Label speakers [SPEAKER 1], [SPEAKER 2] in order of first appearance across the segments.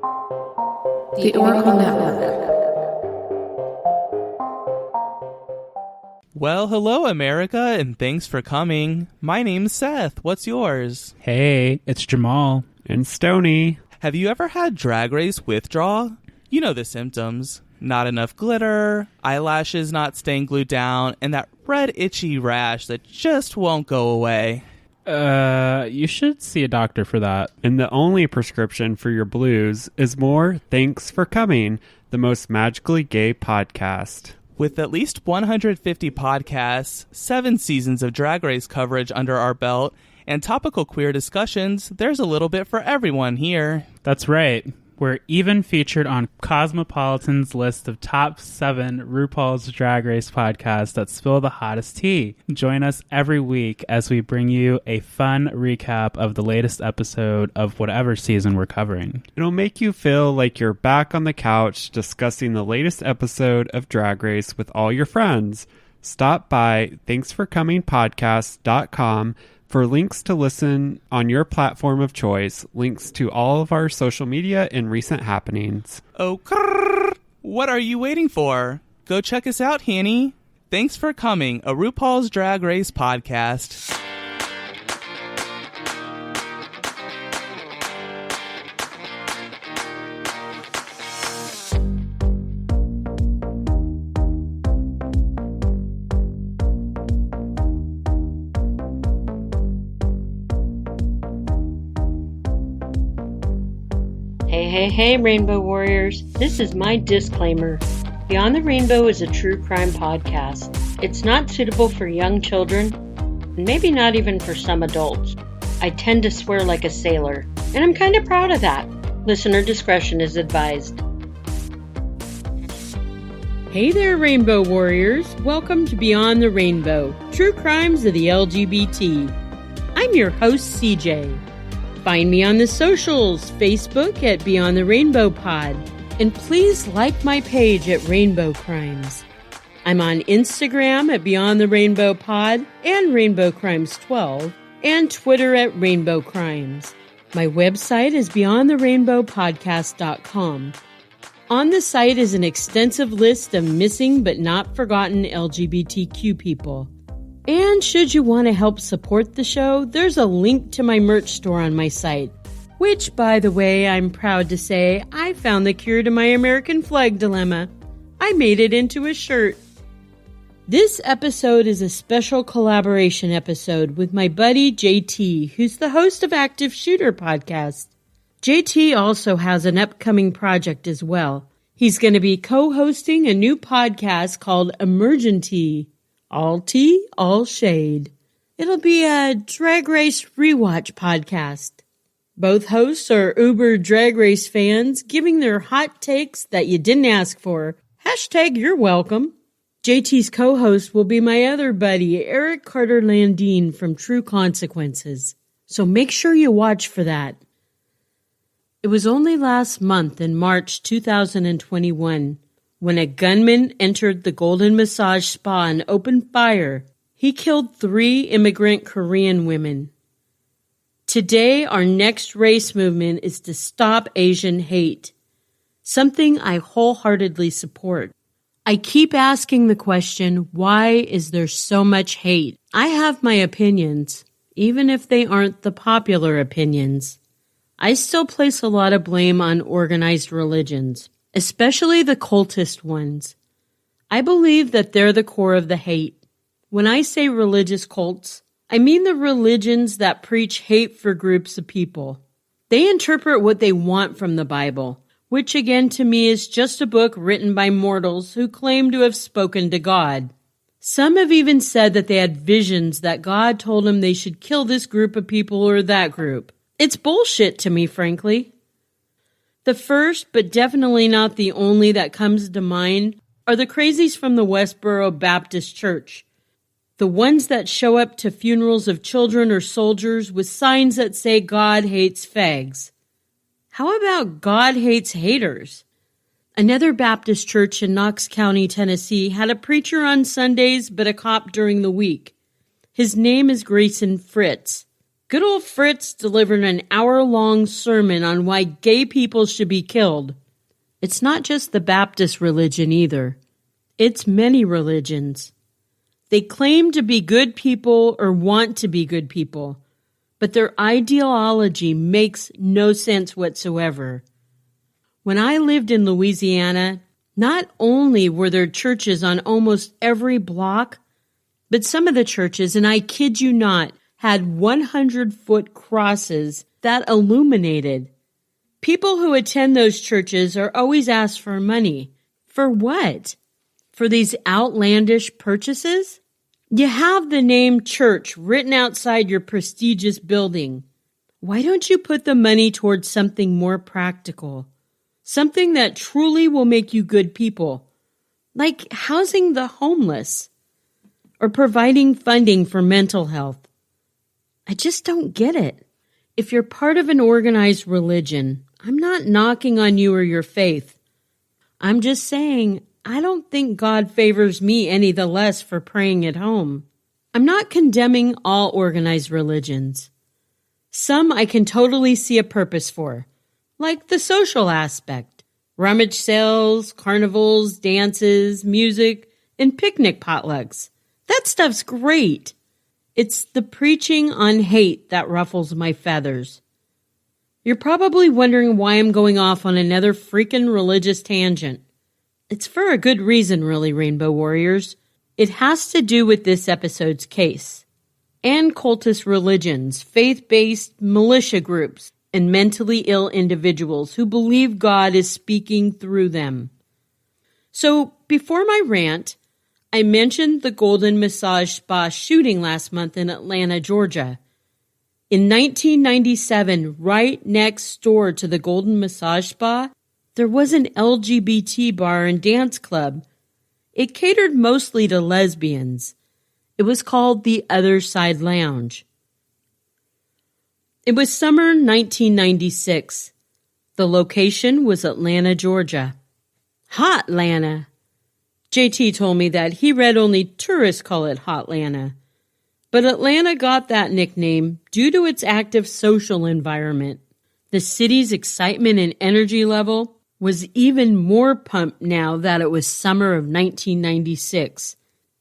[SPEAKER 1] The Oracl3 Network.
[SPEAKER 2] Well, hello, America, and thanks for coming. My name's Seth. What's yours?
[SPEAKER 3] Hey, it's Jamal.
[SPEAKER 4] And Stony.
[SPEAKER 2] Have you ever had Drag Race withdrawal? You know the symptoms. Not enough glitter, eyelashes not staying glued down, and that red itchy rash that just won't go away.
[SPEAKER 3] You should see a doctor for that.
[SPEAKER 4] And the only prescription for your blues is more Thanks for Coming, the most magically gay podcast.
[SPEAKER 2] With at least 150 podcasts, 7 seasons of Drag Race coverage under our belt, and topical queer discussions, there's a little bit for everyone here.
[SPEAKER 3] That's right. We're even featured on Cosmopolitan's list of top 7 RuPaul's Drag Race podcasts that spill the hottest tea. Join us every week as we bring you a fun recap of the latest episode of whatever season we're covering.
[SPEAKER 4] It'll make you feel like you're back on the couch discussing the latest episode of Drag Race with all your friends. Stop by thanksforcomingpodcast.com for links to listen on your platform of choice, links to all of our social media and recent happenings.
[SPEAKER 2] Oh, what are you waiting for? Go check us out, Hanny. Thanks for coming, a RuPaul's Drag Race podcast.
[SPEAKER 5] Hey, Rainbow Warriors. This is my disclaimer. Beyond the Rainbow is a true crime podcast. It's not suitable for young children, and maybe not even for some adults. I tend to swear like a sailor, and I'm kind of proud of that. Listener discretion is advised. Hey there, Rainbow Warriors. Welcome to Beyond the Rainbow, True Crimes of the LGBT. I'm your host, CJ. Find me on the socials, Facebook at Beyond the Rainbow Pod, and please like my page at Rainbow Crimes. I'm on Instagram at Beyond the Rainbow Pod and Rainbow Crimes 12, and Twitter at Rainbow Crimes. My website is beyondtherainbowpodcast.com. On the site is an extensive list of missing but not forgotten LGBTQ people. And should you want to help support the show, there's a link to my merch store on my site. Which, by the way, I'm proud to say, I found the cure to my American flag dilemma. I made it into a shirt. This episode is a special collaboration episode with my buddy JT, who's the host of Active Shooter Podcast. JT also has an upcoming project as well. He's going to be co-hosting a new podcast called Emergenty. All tea, all shade. It'll be a Drag Race rewatch podcast. Both hosts are uber Drag Race fans, giving their hot takes that you didn't ask for. Hashtag you're welcome. JT's co-host will be my other buddy, Eric Carter Landine from True Consequences. So make sure you watch for that. It was only last month in March 2021 when a gunman entered the Golden Massage Spa and opened fire. He killed 3 immigrant Korean women. Today, our next race movement is to stop Asian hate, something I wholeheartedly support. I keep asking the question, why is there so much hate? I have my opinions, even if they aren't the popular opinions. I still place a lot of blame on organized religions, especially the cultist ones. I believe that they're the core of the hate. When I say religious cults, I mean the religions that preach hate for groups of people. They interpret what they want from the Bible, which again to me is just a book written by mortals who claim to have spoken to God. Some have even said that they had visions that God told them they should kill this group of people or that group. It's bullshit to me, frankly. The first, but definitely not the only that comes to mind, are the crazies from the Westboro Baptist Church. The ones that show up to funerals of children or soldiers with signs that say God hates fags. How about God hates haters? Another Baptist church in Knox County, Tennessee, had a preacher on Sundays but a cop during the week. His name is Grayson Fritz. Good old Fritz delivered an hour-long sermon on why gay people should be killed. It's not just the Baptist religion either. It's many religions. They claim to be good people or want to be good people, but their ideology makes no sense whatsoever. When I lived in Louisiana, not only were there churches on almost every block, but some of the churches, and I kid you not, had 100-foot crosses that illuminated. People who attend those churches are always asked for money. For what? For these outlandish purchases? You have the name church written outside your prestigious building. Why don't you put the money towards something more practical? Something that truly will make you good people, like housing the homeless or providing funding for mental health. I just don't get it. If you're part of an organized religion, I'm not knocking on you or your faith. I'm just saying I don't think God favors me any the less for praying at home. I'm not condemning all organized religions. Some I can totally see a purpose for, like the social aspect, rummage sales, carnivals, dances, music, and picnic potlucks. That stuff's great. It's the preaching on hate that ruffles my feathers. You're probably wondering why I'm going off on another freaking religious tangent. It's for a good reason, really, Rainbow Warriors. It has to do with this episode's case, and cultist religions, faith-based militia groups, and mentally ill individuals who believe God is speaking through them. So, before my rant, I mentioned the Golden Massage Spa shooting last month in Atlanta, Georgia. In 1997, right next door to the Golden Massage Spa, there was an LGBT bar and dance club. It catered mostly to lesbians. It was called the Otherside Lounge. It was summer 1996. The location was Atlanta, Georgia. Hotlanta. JT told me that he read only tourists call it Hotlanta. But Atlanta got that nickname due to its active social environment. The city's excitement and energy level was even more pumped now that it was summer of 1996.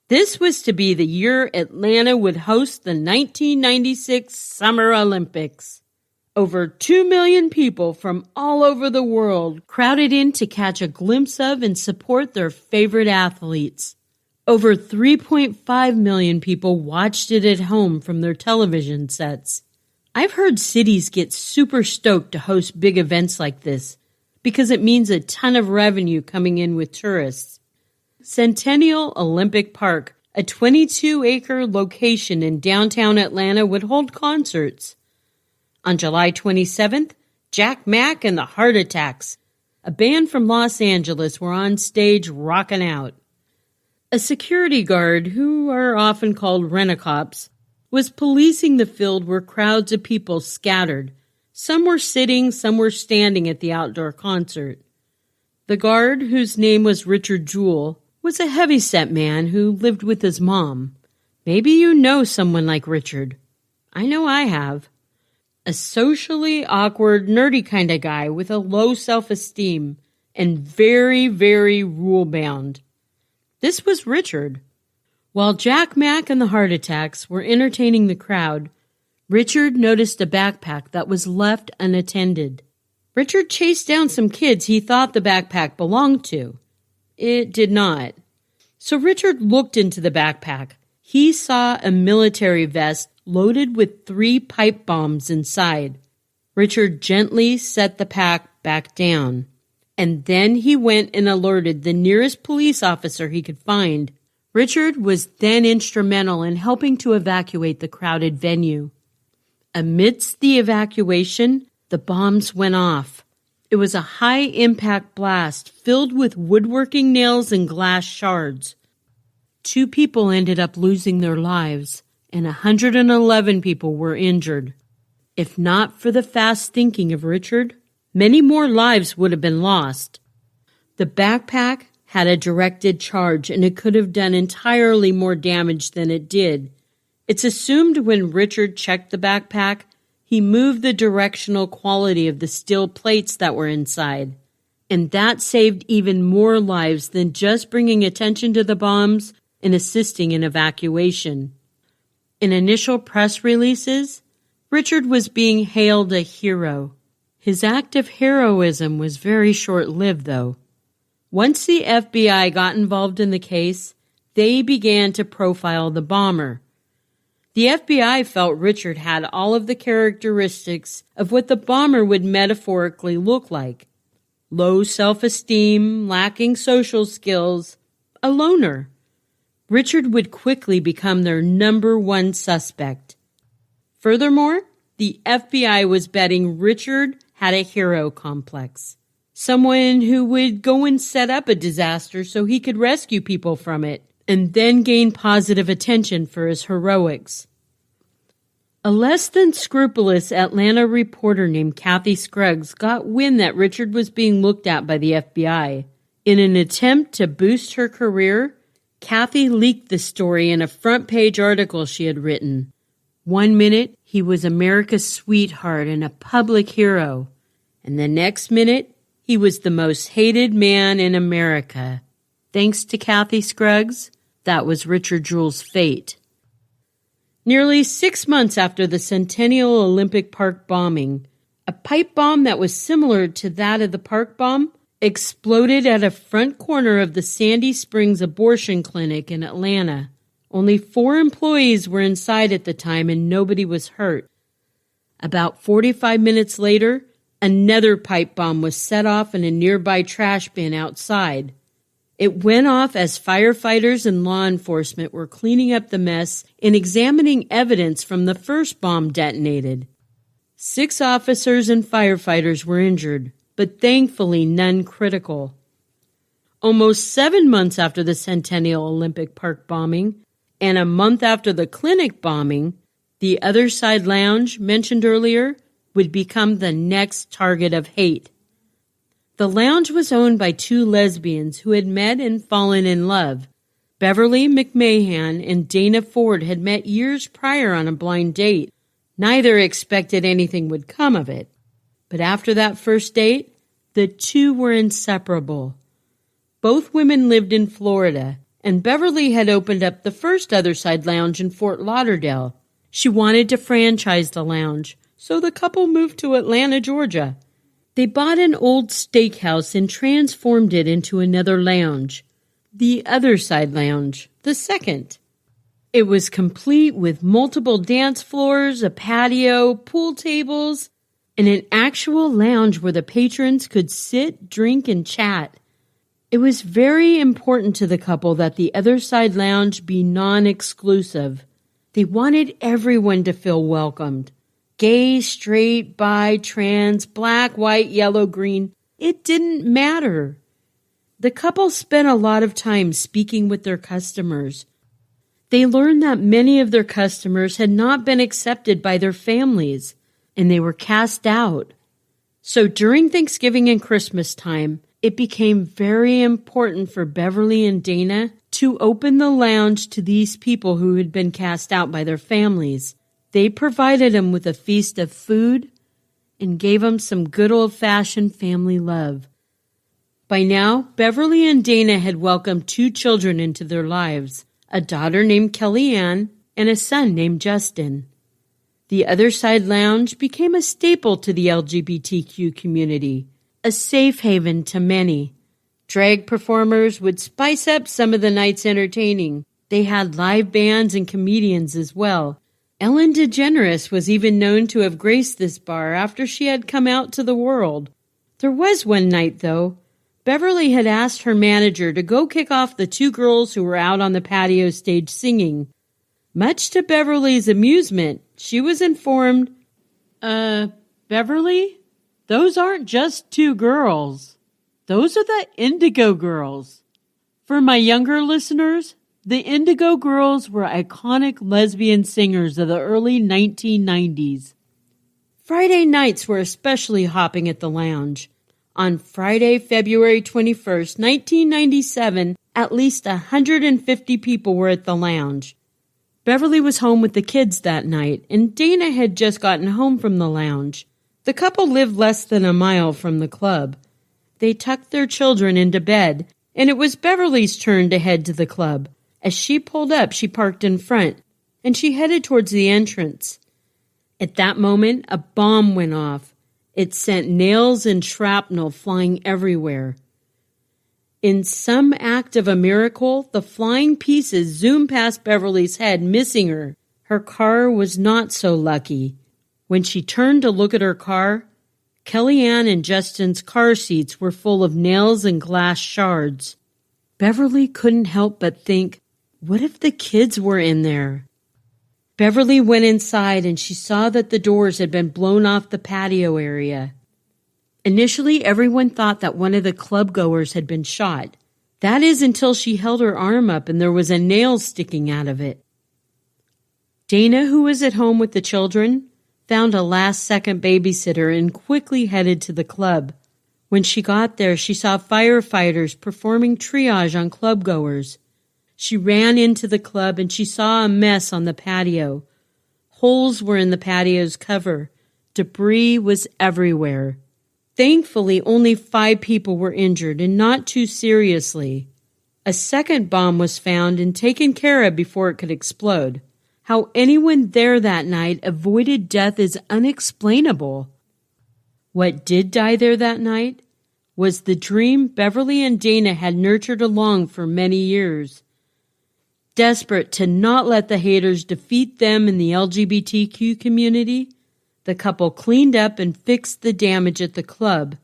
[SPEAKER 5] This was to be the year Atlanta would host the 1996 Summer Olympics. Over 2 million people from all over the world crowded in to catch a glimpse of and support their favorite athletes. Over 3.5 million people watched it at home from their television sets. I've heard cities get super stoked to host big events like this because it means a ton of revenue coming in with tourists. Centennial Olympic Park, a 22-acre location in downtown Atlanta, would hold concerts. On July 27th, Jack Mack and the Heart Attacks, a band from Los Angeles, were on stage rocking out. A security guard, who are often called rent-a-cops, was policing the field where crowds of people scattered. Some were sitting, some were standing at the outdoor concert. The guard, whose name was Richard Jewell, was a heavyset man who lived with his mom. Maybe you know someone like Richard. I know I have. A socially awkward, nerdy kind of guy with a low self-esteem and very, very rule-bound. This was Richard. While Jack Mack and the Heart Attacks were entertaining the crowd, Richard noticed a backpack that was left unattended. Richard chased down some kids he thought the backpack belonged to. It did not. So Richard looked into the backpack. He saw a military vest loaded with 3 pipe bombs inside. Richard gently set the pack back down, and then he went and alerted the nearest police officer he could find. Richard was then instrumental in helping to evacuate the crowded venue. Amidst the evacuation, the bombs went off. It was a high-impact blast filled with woodworking nails and glass shards. 2 people ended up losing their lives, and 111 people were injured. If not for the fast thinking of Richard, many more lives would have been lost. The backpack had a directed charge, and it could have done entirely more damage than it did. It's assumed when Richard checked the backpack, he moved the directional quality of the steel plates that were inside. And that saved even more lives than just bringing attention to the bombs and assisting in evacuation. In initial press releases, Richard was being hailed a hero. His act of heroism was very short-lived, though. Once the FBI got involved in the case, they began to profile the bomber. The FBI felt Richard had all of the characteristics of what the bomber would metaphorically look like. Low self-esteem, lacking social skills, a loner. Richard would quickly become their number one suspect. Furthermore, the FBI was betting Richard had a hero complex. Someone who would go and set up a disaster so he could rescue people from it, and then gain positive attention for his heroics. A less than scrupulous Atlanta reporter named Kathy Scruggs got wind that Richard was being looked at by the FBI. In an attempt to boost her career, Kathy leaked the story in a front-page article she had written. 1 minute, he was America's sweetheart and a public hero. And the next minute, he was the most hated man in America. Thanks to Kathy Scruggs, that was Richard Jewell's fate. Nearly 6 months after the Centennial Olympic Park bombing, a pipe bomb that was similar to that of the park bomb exploded at a front corner of the Sandy Springs abortion clinic in Atlanta. Only 4 employees were inside at the time and nobody was hurt. About 45 minutes later, another pipe bomb was set off in a nearby trash bin outside. It went off as firefighters and law enforcement were cleaning up the mess and examining evidence from the first bomb detonated. 6 officers and firefighters were injured, but thankfully none critical. Almost 7 months after the Centennial Olympic Park bombing, and a month after the clinic bombing, the Otherside Lounge, mentioned earlier, would become the next target of hate. The lounge was owned by 2 lesbians who had met and fallen in love. Beverly McMahon and Dana Ford had met years prior on a blind date. Neither expected anything would come of it. But after that first date, the 2 were inseparable. Both women lived in Florida, and Beverly had opened up the first Otherside Lounge in Fort Lauderdale. She wanted to franchise the lounge, so the couple moved to Atlanta, Georgia. They bought an old steakhouse and transformed it into another lounge, the Otherside Lounge, the second. It was complete with multiple dance floors, a patio, pool tables, and an actual lounge where the patrons could sit, drink, and chat. It was very important to the couple that the Otherside Lounge be non-exclusive. They wanted everyone to feel welcomed. Gay, straight, bi, trans, black, white, yellow, green, it didn't matter. The couple spent a lot of time speaking with their customers. They learned that many of their customers had not been accepted by their families, and they were cast out. So during Thanksgiving and Christmas time, it became very important for Beverly and Dana to open the lounge to these people who had been cast out by their families. They provided them with a feast of food and gave them some good old-fashioned family love. By now, Beverly and Dana had welcomed 2 children into their lives, a daughter named Kellyanne and a son named Justin. The Otherside Lounge became a staple to the LGBTQ community, a safe haven to many. Drag performers would spice up some of the night's entertaining. They had live bands and comedians as well. Ellen DeGeneres was even known to have graced this bar after she had come out to the world. There was one night, though. Beverly had asked her manager to go kick off the 2 girls who were out on the patio stage singing. Much to Beverly's amusement, she was informed, Beverly, those aren't just 2 girls. Those are the Indigo Girls. For my younger listeners, the Indigo Girls were iconic lesbian singers of the early 1990s. Friday nights were especially hopping at the lounge. On Friday, February 21st, 1997, at least 150 people were at the lounge. Beverly was home with the kids that night, and Dana had just gotten home from the lounge. The couple lived less than a mile from the club. They tucked their children into bed, and it was Beverly's turn to head to the club. As she pulled up, she parked in front, and she headed towards the entrance. At that moment, a bomb went off. It sent nails and shrapnel flying everywhere. In some act of a miracle, the flying pieces zoomed past Beverly's head, missing her. Her car was not so lucky. When she turned to look at her car, Kellyanne and Justin's car seats were full of nails and glass shards. Beverly couldn't help but think, what if the kids were in there? Beverly went inside and she saw that the doors had been blown off the patio area. Initially, everyone thought that one of the club goers had been shot. That is until she held her arm up and there was a nail sticking out of it. Dana, who was at home with the children, found a last-second babysitter and quickly headed to the club. When she got there, she saw firefighters performing triage on club goers. She ran into the club and she saw a mess on the patio. Holes were in the patio's cover. Debris was everywhere. Thankfully, only 5 people were injured, and not too seriously. A second bomb was found and taken care of before it could explode. How anyone there that night avoided death is unexplainable. What did die there that night was the dream Beverly and Dana had nurtured along for many years. Desperate to not let the haters defeat them in the LGBTQ community, the couple cleaned up and fixed the damage at the club.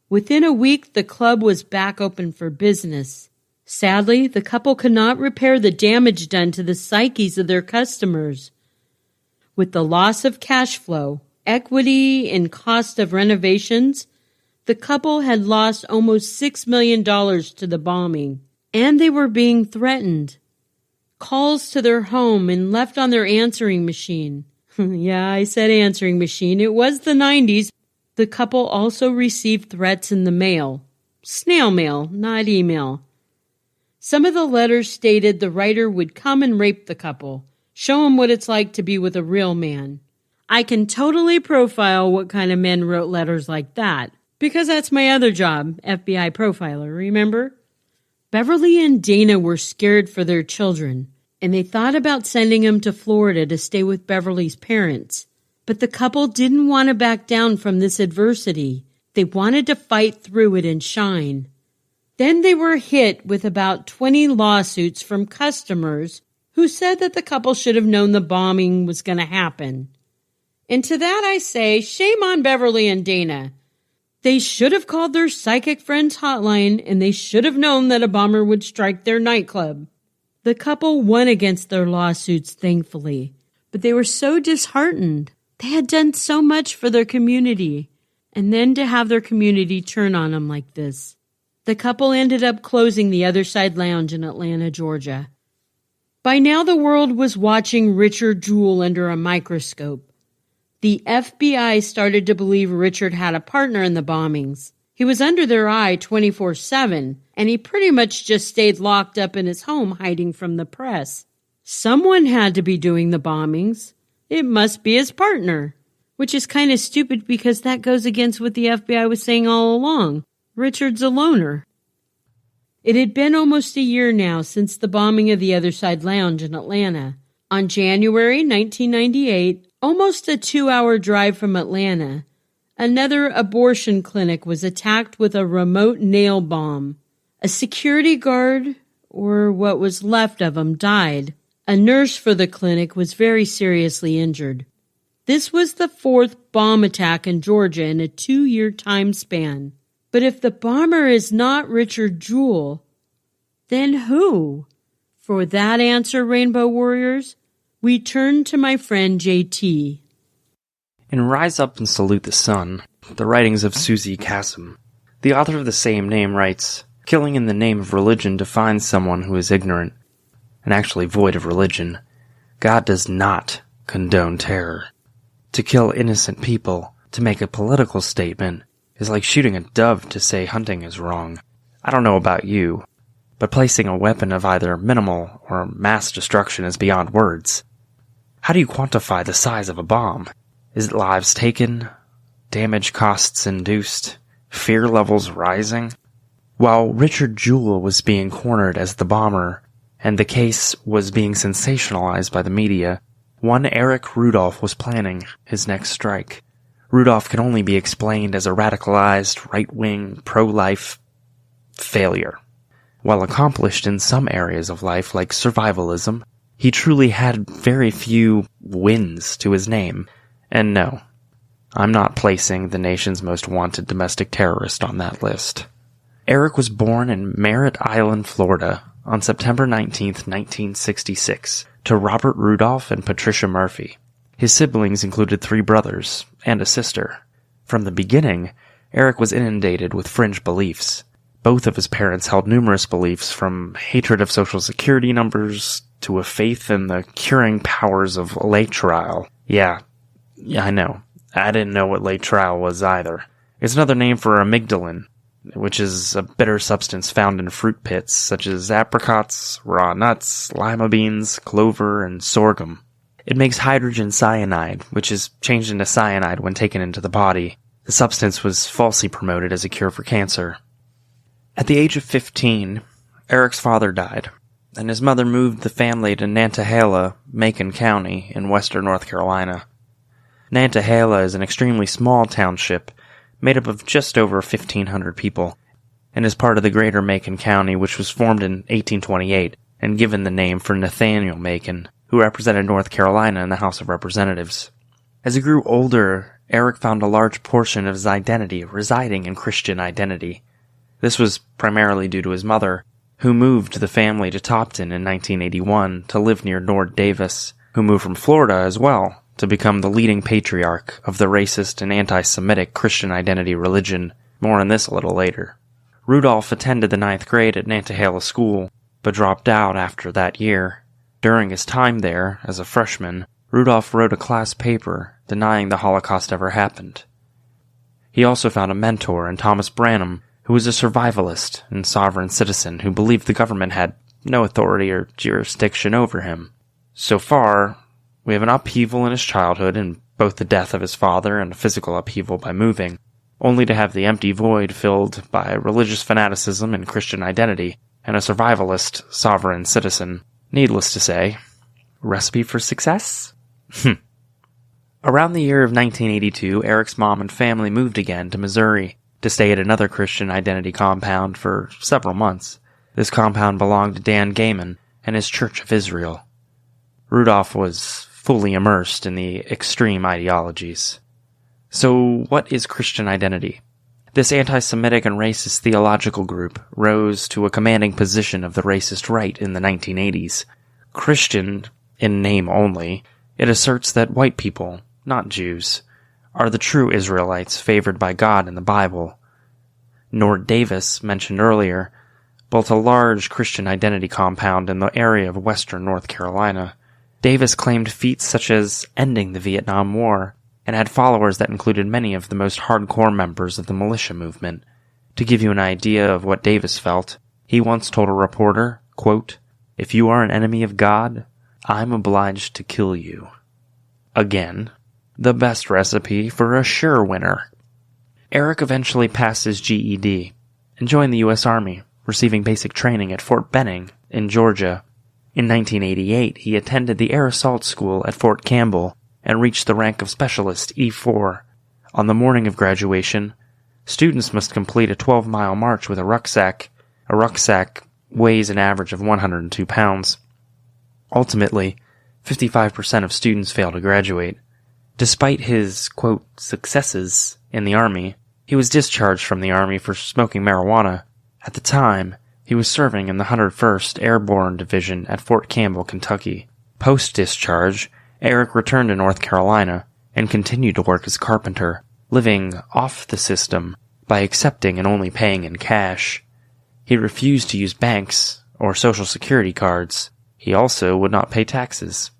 [SPEAKER 5] Within a week, the club was back open for business. Sadly, the couple could not repair the damage done to the psyches of their customers. With the loss of cash flow, equity, and cost of renovations, the couple had lost almost $6 million to the bombing, and they were being threatened. Calls to their home and left on their answering machine. Yeah, I said answering machine. It was the 90s. The couple also received threats in the mail. Snail mail, not email. Some of the letters stated the writer would come and rape the couple, show them what it's like to be with a real man. I can totally profile what kind of men wrote letters like that, because that's my other job, FBI profiler, remember? Beverly and Dana were scared for their children, and they thought about sending them to Florida to stay with Beverly's parents. But the couple didn't want to back down from this adversity. They wanted to fight through it and shine. Then they were hit with about 20 lawsuits from customers who said that the couple should have known the bombing was going to happen. And to that I say, shame on Beverly and Dana. They should have called their psychic friends hotline, and they should have known that a bomber would strike their nightclub. The couple won against their lawsuits, thankfully, but they were so disheartened. They had done so much for their community, and then to have their community turn on them like this. The couple ended up closing the Otherside Lounge in Atlanta, Georgia. By now the world was watching Richard Jewell under a microscope. The FBI started to believe Richard had a partner in the bombings. He was under their eye 24/7, and he pretty much just stayed locked up in his home hiding from the press. Someone had to be doing the bombings. It must be his partner, which is kind of stupid because that goes against what the FBI was saying all along. Richard's a loner. It had been almost a year now since the bombing of the Otherside Lounge in Atlanta. On January 1998, almost a 2-hour drive from Atlanta, another abortion clinic was attacked with a remote nail bomb. A security guard, or what was left of him, died. A nurse for the clinic was very seriously injured. This was the 4th bomb attack in Georgia in a 2-year time span. But if the bomber is not Richard Jewell, then who? For that answer, Rainbow Warriors, we turn to my friend JT.
[SPEAKER 6] In Rise Up and Salute the Sun, the writings of Susie Kassem, the author of the same name writes, "Killing in the name of religion defines someone who is ignorant, and actually void of religion. God does not condone terror. To kill innocent people, to make a political statement, is like shooting a dove to say hunting is wrong. I don't know about you, but placing a weapon of either minimal or mass destruction is beyond words. How do you quantify the size of a bomb? Is it lives taken? Damage costs induced? Fear levels rising? While Richard Jewell was being cornered as the bomber, and the case was being sensationalized by the media, one Eric Rudolph was planning his next strike. Rudolph can only be explained as a radicalized, right-wing, pro-life failure. While accomplished in some areas of life like survivalism, he truly had very few wins to his name. And no, I'm not placing the nation's most wanted domestic terrorist on that list. Eric was born in Merritt Island, Florida, on September 19, 1966, to Robert Rudolph and Patricia Murphy. His siblings included 3 brothers and a sister. From the beginning, Eric was inundated with fringe beliefs. Both of his parents held numerous beliefs, from hatred of Social Security numbers to a faith in the curing powers of Oracl3. Yeah, I know. I didn't know what Oracl3 was either. It's another name for amygdalin, which is a bitter substance found in fruit pits such as apricots, raw nuts, lima beans, clover, and sorghum. It makes hydrogen cyanide, which is changed into cyanide when taken into the body. The substance was falsely promoted as a cure for cancer. At the age of 15, Eric's father died, and his mother moved the family to Nantahala, Macon County, in western North Carolina. Nantahala is an extremely small township, made up of just over 1,500 people, and is part of the greater Macon County, which was formed in 1828 and given the name for Nathaniel Macon, who represented North Carolina in the House of Representatives. As he grew older, Eric found a large portion of his identity residing in Christian identity. This was primarily due to his mother, who moved the family to Topton in 1981 to live near Nord Davis, who moved from Florida as well to become the leading patriarch of the racist and anti-Semitic Christian identity religion. More on this a little later. Rudolph attended the 9th grade at Nantahala School, but dropped out after that year. During his time there, as a freshman, Rudolph wrote a class paper denying the Holocaust ever happened. He also found a mentor in Thomas Branham, who was a survivalist and sovereign citizen who believed the government had no authority or jurisdiction over him. So far, we have an upheaval in his childhood, in both the death of his father and a physical upheaval by moving, only to have the empty void filled by religious fanaticism and Christian identity, and a survivalist, sovereign citizen. Needless to say, recipe for success? Around the year of 1982, Eric's mom and family moved again to Missouri to stay at another Christian identity compound for several months. This compound belonged to Dan Gaiman and his Church of Israel. Rudolph was fully immersed in the extreme ideologies. So, what is Christian identity? This anti-Semitic and racist theological group rose to a commanding position of the racist right in the 1980s. Christian, in name only, it asserts that white people, not Jews, are the true Israelites favored by God in the Bible. Nord Davis, mentioned earlier, built a large Christian identity compound in the area of western North Carolina. Davis claimed feats such as ending the Vietnam War, and had followers that included many of the most hardcore members of the militia movement. To give you an idea of what Davis felt, he once told a reporter, quote, "If you are an enemy of God, I'm obliged to kill you." Again, the best recipe for a sure winner. Eric eventually passed his GED and joined the U.S. Army, receiving basic training at Fort Benning in Georgia. In 1988, he attended the Air Assault School at Fort Campbell and reached the rank of Specialist E4. On the morning of graduation, students must complete a 12-mile march with a rucksack. A rucksack weighs an average of 102 pounds. Ultimately, 55% of students fail to graduate. Despite his, quote, successes in the Army, he was discharged from the Army for smoking marijuana. At the time, he was serving in the 101st Airborne Division at Fort Campbell, Kentucky. Post-discharge, Eric returned to North Carolina and continued to work as a carpenter, living off the system by accepting and only paying in cash. He refused to use banks or Social Security cards. He also would not pay taxes.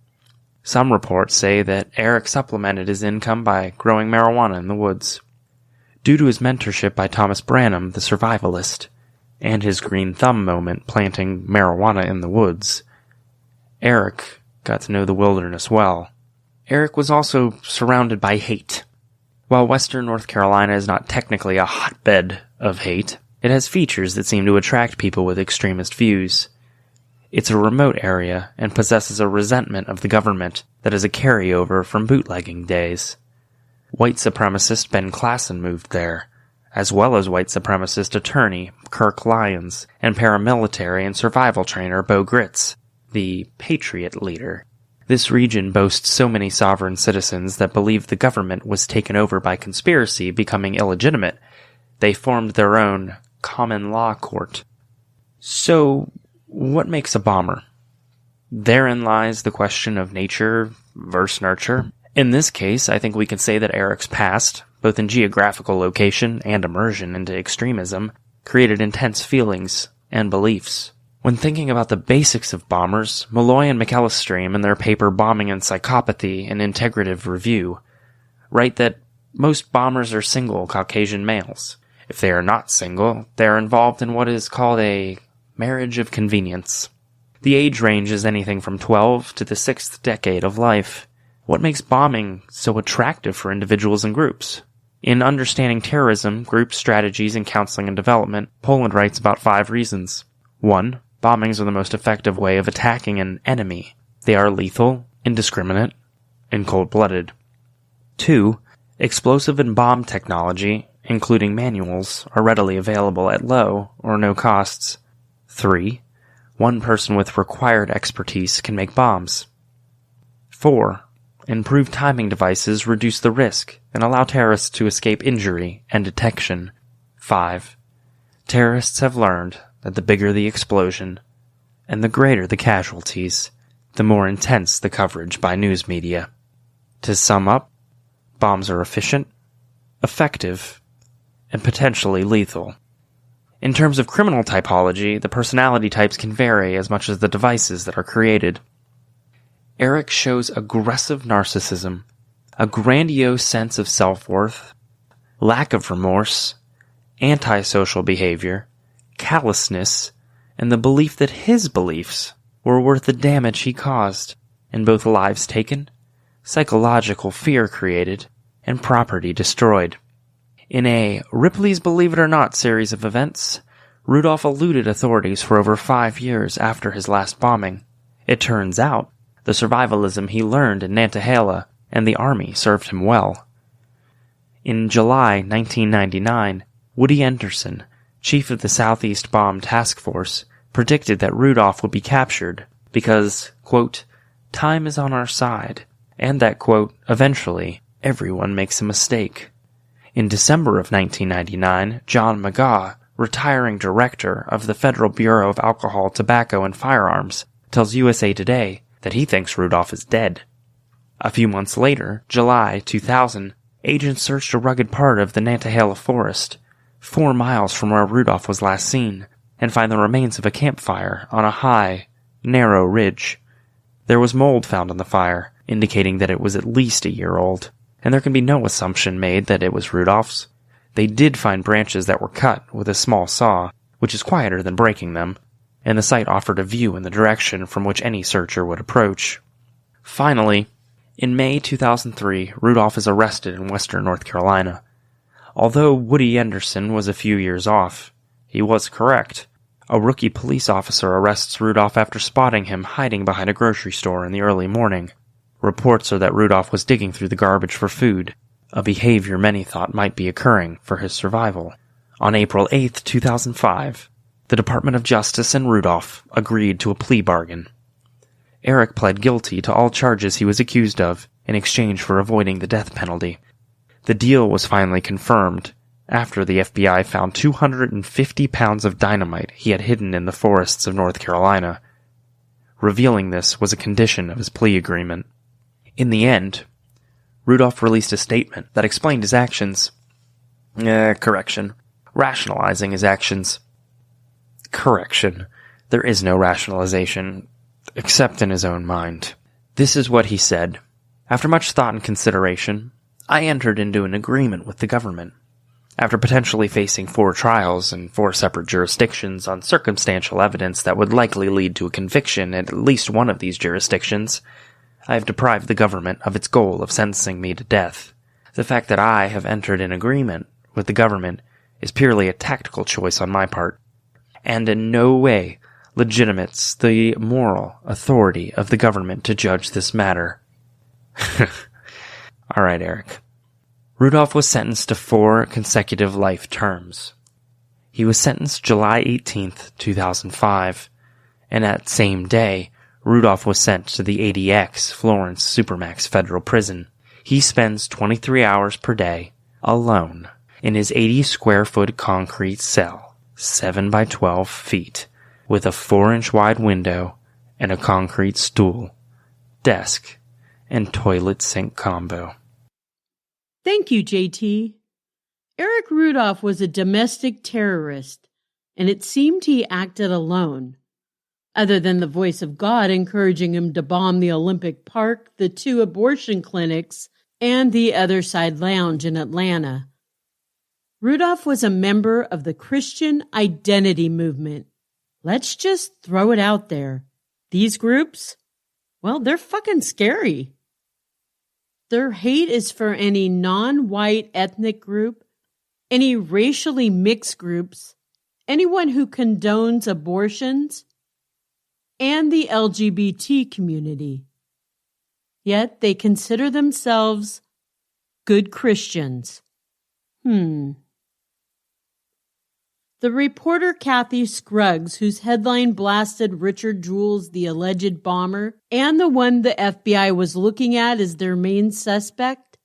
[SPEAKER 6] Some reports say that Eric supplemented his income by growing marijuana in the woods. Due to his mentorship by Thomas Branham, the survivalist, and his green thumb moment planting marijuana in the woods, Eric got to know the wilderness well. Eric was also surrounded by hate. While western North Carolina is not technically a hotbed of hate, it has features that seem to attract people with extremist views. It's a remote area and possesses a resentment of the government that is a carryover from bootlegging days. White supremacist Ben Klassen moved there, as well as white supremacist attorney Kirk Lyons and paramilitary and survival trainer Bo Gritz, the Patriot leader. This region boasts so many sovereign citizens that believed the government was taken over by conspiracy, becoming illegitimate. They formed their own common law court. So, what makes a bomber? Therein lies the question of nature versus nurture. In this case, I think we can say that Eric's past, both in geographical location and immersion into extremism, created intense feelings and beliefs. When thinking about the basics of bombers, Malloy and McEllistream in their paper Bombing and Psychopathy, an Integrative Review, write that most bombers are single Caucasian males. If they are not single, they are involved in what is called a marriage of convenience. The age range is anything from 12 to the 6th decade of life. What makes bombing so attractive for individuals and groups? In Understanding Terrorism, Group Strategies in Counseling and Development, Poland writes about 5 reasons. 1. Bombings are the most effective way of attacking an enemy. They are lethal, indiscriminate, and cold-blooded. 2. Explosive and bomb technology, including manuals, are readily available at low or no costs. 3. One person with required expertise can make bombs. 4. Improved timing devices reduce the risk and allow terrorists to escape injury and detection. 5. Terrorists have learned that the bigger the explosion, and the greater the casualties, the more intense the coverage by news media. To sum up, bombs are efficient, effective, and potentially lethal. In terms of criminal typology, the personality types can vary as much as the devices that are created. Eric shows aggressive narcissism, a grandiose sense of self-worth, lack of remorse, antisocial behavior, callousness, and the belief that his beliefs were worth the damage he caused, in both lives taken, psychological fear created, and property destroyed. In a Ripley's Believe It or Not series of events, Rudolph eluded authorities for over 5 years after his last bombing. It turns out, the survivalism he learned in Nantahala and the Army served him well. In July 1999, Woody Anderson, chief of the Southeast Bomb Task Force, predicted that Rudolph would be captured because, quote, time is on our side, and that, quote, eventually, everyone makes a mistake. In December of 1999, John McGaugh, retiring director of the Federal Bureau of Alcohol, Tobacco, and Firearms, tells USA Today that he thinks Rudolph is dead. A few months later, July 2000, agents searched a rugged part of the Nantahala Forest, 4 miles from where Rudolph was last seen, and find the remains of a campfire on a high, narrow ridge. There was mold found on the fire, indicating that it was at least a year old, and there can be no assumption made that it was Rudolph's. They did find branches that were cut with a small saw, which is quieter than breaking them, and the site offered a view in the direction from which any searcher would approach. Finally, in May 2003, Rudolph is arrested in western North Carolina. Although Woody Anderson was a few years off, he was correct. A rookie police officer arrests Rudolph after spotting him hiding behind a grocery store in the early morning. Reports are that Rudolph was digging through the garbage for food, a behavior many thought might be occurring for his survival. On April 8, 2005, the Department of Justice and Rudolph agreed to a plea bargain. Eric pled guilty to all charges he was accused of in exchange for avoiding the death penalty. The deal was finally confirmed after the FBI found 250 pounds of dynamite he had hidden in the forests of North Carolina. Revealing this was a condition of his plea agreement. In the end, Rudolph released a statement that explained his actions. Rationalizing his actions. Correction. There is no rationalization, except in his own mind. This is what he said. After much thought and consideration, I entered into an agreement with the government. After potentially facing 4 trials in 4 separate jurisdictions on circumstantial evidence that would likely lead to a conviction in at least one of these jurisdictions, I have deprived the government of its goal of sentencing me to death. The fact that I have entered an agreement with the government is purely a tactical choice on my part, and in no way legitimates the moral authority of the government to judge this matter. All right, Eric. Rudolph was sentenced to 4 consecutive life terms. He was sentenced July 18th, 2005, and that same day, Rudolph was sent to the ADX Florence Supermax Federal Prison. He spends 23 hours per day, alone, in his 80-square-foot concrete cell, 7 by 12 feet, with a 4-inch wide window and a concrete stool, desk, and toilet sink combo.
[SPEAKER 5] Thank you, JT. Eric Rudolph was a domestic terrorist, and it seemed he acted alone, other than the voice of God encouraging him to bomb the Olympic Park, the 2 abortion clinics, and the Otherside Lounge in Atlanta. Rudolph was a member of the Christian Identity Movement. Let's just throw it out there. These groups, well, they're fucking scary. Their hate is for any non-white ethnic group, any racially mixed groups, anyone who condones abortions, and the LGBT community. Yet they consider themselves good Christians. The reporter Kathy Scruggs, whose headline blasted Richard Jewell's the alleged bomber, and the one the FBI was looking at as their main suspect,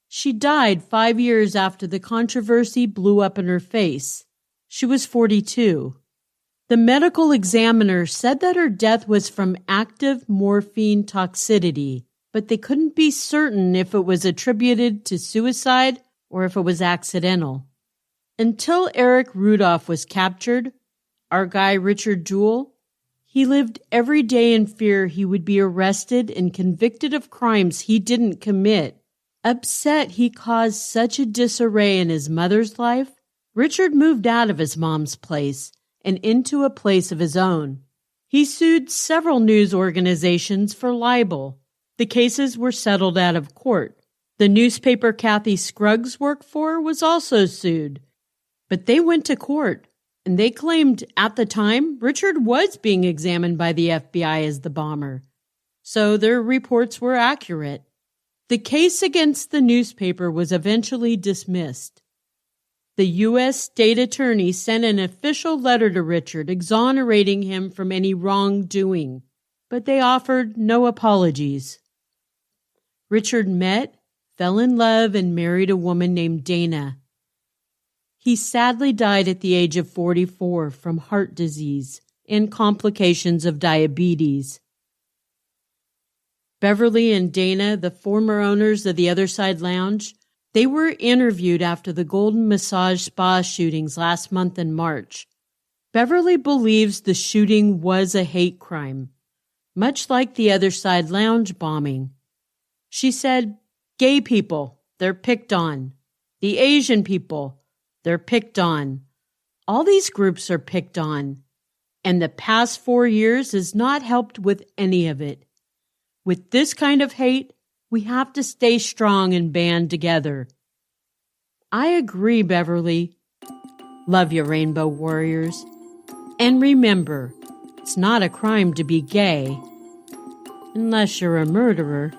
[SPEAKER 5] she died 5 years after the controversy blew up in her face. She was 42. The medical examiner said that her death was from active morphine toxicity, but they couldn't be certain if it was attributed to suicide or if it was accidental. Until Eric Rudolph was captured, our guy Richard Jewell, he lived every day in fear he would be arrested and convicted of crimes he didn't commit. Upset he caused such a disarray in his mother's life, Richard moved out of his mom's place and into a place of his own. He sued several news organizations for libel. The cases were settled out of court. The newspaper Kathy Scruggs worked for was also sued. But they went to court, and they claimed at the time Richard was being examined by the FBI as the bomber. So their reports were accurate. The case against the newspaper was eventually dismissed. The U.S. state attorney sent an official letter to Richard exonerating him from any wrongdoing, but they offered no apologies. Richard met, fell in love, and married a woman named Dana. He sadly died at the age of 44 from heart disease and complications of diabetes. Beverly and Dana, the former owners of the Otherside Lounge, they were interviewed after the Golden Massage Spa shootings last month in March. Beverly believes the shooting was a hate crime, much like the Otherside Lounge bombing. She said, "Gay people, they're picked on. The Asian people, they're picked on. All these groups are picked on. And the past 4 years has not helped with any of it. With this kind of hate, we have to stay strong and band together." I agree, Beverly. Love you, Rainbow Warriors. And remember, it's not a crime to be gay. Unless you're a murderer.